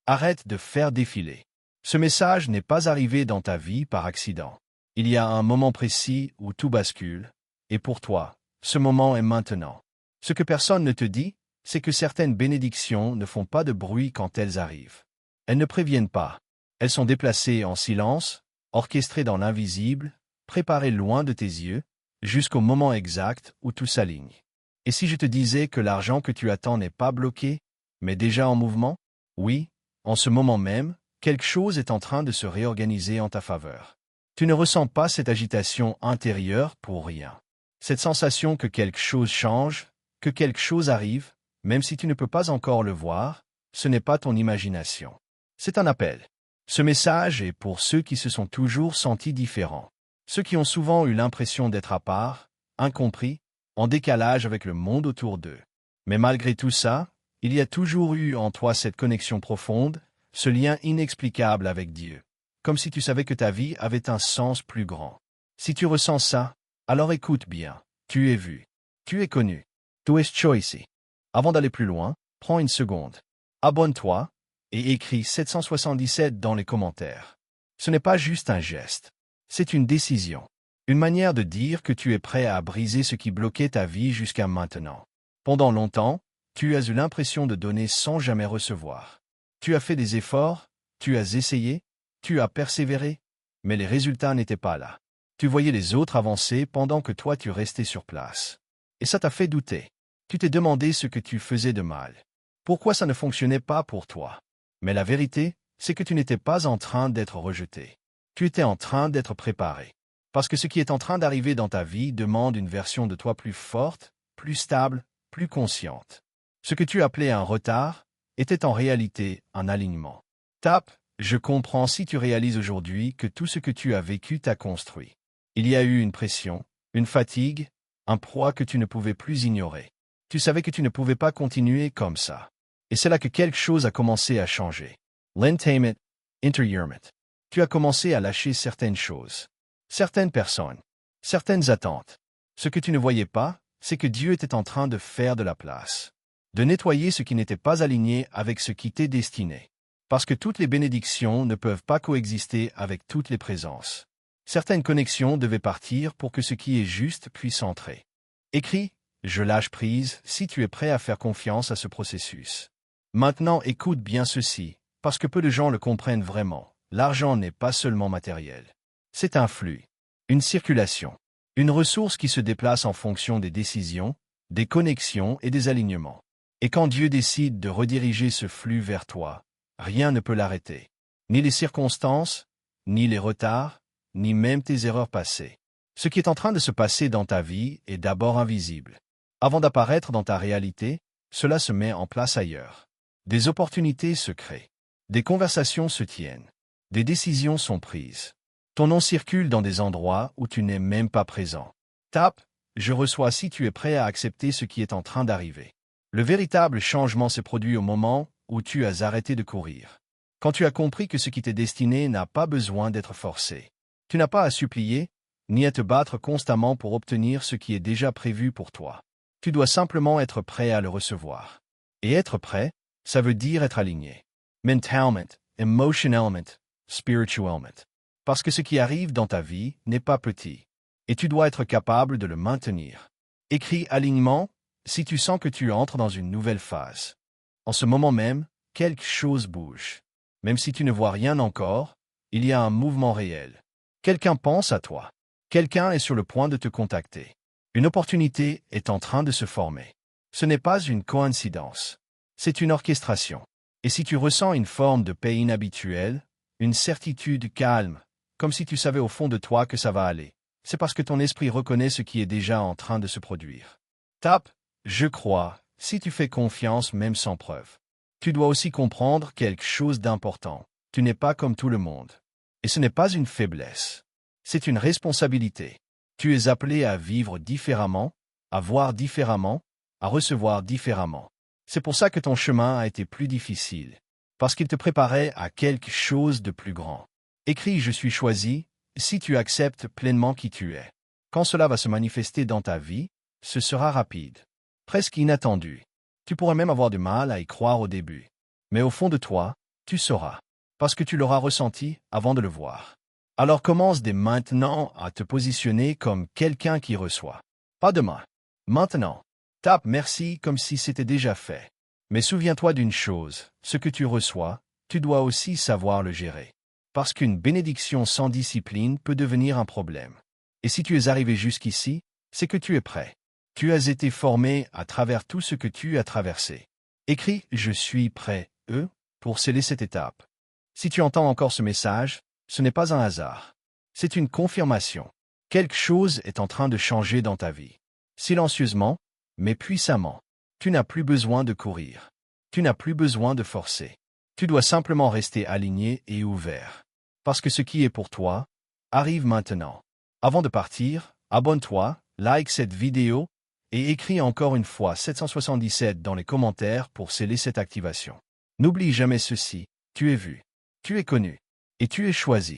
Arrête de faire défiler. Ce message n'est pas arrivé dans ta vie par accident. Il y a un moment précis où tout bascule, et pour toi, ce moment est maintenant. Ce que personne ne te dit, c'est que certaines bénédictions ne font pas de bruit quand elles arrivent. Elles ne préviennent pas. Elles sont déplacées en silence, orchestrées dans l'invisible, préparées loin de tes yeux, jusqu'au moment exact où tout s'aligne. Et si je te disais que l'argent que tu attends n'est pas bloqué, mais déjà en mouvement? Oui, en ce moment même, quelque chose est en train de se réorganiser en ta faveur. Tu ne ressens pas cette agitation intérieure pour rien. Cette sensation que quelque chose change, que quelque chose arrive, même si tu ne peux pas encore le voir, ce n'est pas ton imagination. C'est un appel. Ce message est pour ceux qui se sont toujours sentis différents. Ceux qui ont souvent eu l'impression d'être à part, incompris, en décalage avec le monde autour d'eux. Mais malgré tout ça, il y a toujours eu en toi cette connexion profonde, ce lien inexplicable avec Dieu. Comme si tu savais que ta vie avait un sens plus grand. Si tu ressens ça, alors écoute bien. Tu es vu. Tu es connu. Tu es choisi. Avant d'aller plus loin, prends une seconde. Abonne-toi et écris 777 dans les commentaires. Ce n'est pas juste un geste. C'est une décision. Une manière de dire que tu es prêt à briser ce qui bloquait ta vie jusqu'à maintenant. Pendant longtemps, tu as eu l'impression de donner sans jamais recevoir. Tu as fait des efforts, tu as essayé, tu as persévéré, mais les résultats n'étaient pas là. Tu voyais les autres avancer pendant que toi tu restais sur place. Et ça t'a fait douter. Tu t'es demandé ce que tu faisais de mal. Pourquoi ça ne fonctionnait pas pour toi? Mais la vérité, c'est que tu n'étais pas en train d'être rejeté. Tu étais en train d'être préparé. Parce que ce qui est en train d'arriver dans ta vie demande une version de toi plus forte, plus stable, plus consciente. Ce que tu appelais un retard était en réalité un alignement. Tape, je comprends si tu réalises aujourd'hui que tout ce que tu as vécu t'a construit. Il y a eu une pression, une fatigue, un poids que tu ne pouvais plus ignorer. Tu savais que tu ne pouvais pas continuer comme ça. Et c'est là que quelque chose a commencé à changer. L'entertainment, intérieursement. Tu as commencé à lâcher certaines choses. Certaines personnes, certaines attentes. Ce que tu ne voyais pas, c'est que Dieu était en train de faire de la place, de nettoyer ce qui n'était pas aligné avec ce qui t'est destiné. Parce que toutes les bénédictions ne peuvent pas coexister avec toutes les présences. Certaines connexions devaient partir pour que ce qui est juste puisse entrer. Écris, je lâche prise si tu es prêt à faire confiance à ce processus. Maintenant écoute bien ceci, parce que peu de gens le comprennent vraiment. L'argent n'est pas seulement matériel. C'est un flux, une circulation, une ressource qui se déplace en fonction des décisions, des connexions et des alignements. Et quand Dieu décide de rediriger ce flux vers toi, rien ne peut l'arrêter. Ni les circonstances, ni les retards, ni même tes erreurs passées. Ce qui est en train de se passer dans ta vie est d'abord invisible. Avant d'apparaître dans ta réalité, cela se met en place ailleurs. Des opportunités se créent. Des conversations se tiennent. Des décisions sont prises. Ton nom circule dans des endroits où tu n'es même pas présent. Tape, je reçois si tu es prêt à accepter ce qui est en train d'arriver. Le véritable changement s'est produit au moment où tu as arrêté de courir. Quand tu as compris que ce qui t'est destiné n'a pas besoin d'être forcé. Tu n'as pas à supplier, ni à te battre constamment pour obtenir ce qui est déjà prévu pour toi. Tu dois simplement être prêt à le recevoir. Et être prêt, ça veut dire être aligné. Mentalement, emotionnellement, spirituellement. Parce que ce qui arrive dans ta vie n'est pas petit. Et tu dois être capable de le maintenir. Écris alignement si tu sens que tu entres dans une nouvelle phase. En ce moment même, quelque chose bouge. Même si tu ne vois rien encore, il y a un mouvement réel. Quelqu'un pense à toi. Quelqu'un est sur le point de te contacter. Une opportunité est en train de se former. Ce n'est pas une coïncidence. C'est une orchestration. Et si tu ressens une forme de paix inhabituelle, une certitude calme, comme si tu savais au fond de toi que ça va aller, c'est parce que ton esprit reconnaît ce qui est déjà en train de se produire. Tape, je crois, si tu fais confiance même sans preuve. Tu dois aussi comprendre quelque chose d'important. Tu n'es pas comme tout le monde. Et ce n'est pas une faiblesse. C'est une responsabilité. Tu es appelé à vivre différemment, à voir différemment, à recevoir différemment. C'est pour ça que ton chemin a été plus difficile. Parce qu'il te préparait à quelque chose de plus grand. Écris « Je suis choisi » si tu acceptes pleinement qui tu es. Quand cela va se manifester dans ta vie, ce sera rapide. Presque inattendu. Tu pourrais même avoir du mal à y croire au début. Mais au fond de toi, Tu sauras. Parce que tu l'auras ressenti avant de le voir. Alors commence dès maintenant à te positionner comme quelqu'un qui reçoit. Pas demain. Maintenant. Tape merci comme si c'était déjà fait. Mais souviens-toi d'une chose, ce que tu reçois, tu dois aussi savoir le gérer. Parce qu'une bénédiction sans discipline peut devenir un problème. Et si tu es arrivé jusqu'ici, c'est que tu es prêt. Tu as été formé à travers tout ce que tu as traversé. Écris « Je suis prêt » pour sceller cette étape. Si tu entends encore ce message, ce n'est pas un hasard. C'est une confirmation. Quelque chose est en train de changer dans ta vie. Silencieusement, mais puissamment. Tu n'as plus besoin de courir. Tu n'as plus besoin de forcer. Tu dois simplement rester aligné et ouvert. Parce que ce qui est pour toi arrive maintenant. Avant de partir, abonne-toi, like cette vidéo et écris encore une fois 777 dans les commentaires pour sceller cette activation. N'oublie jamais ceci, tu es vu, tu es connu et tu es choisi.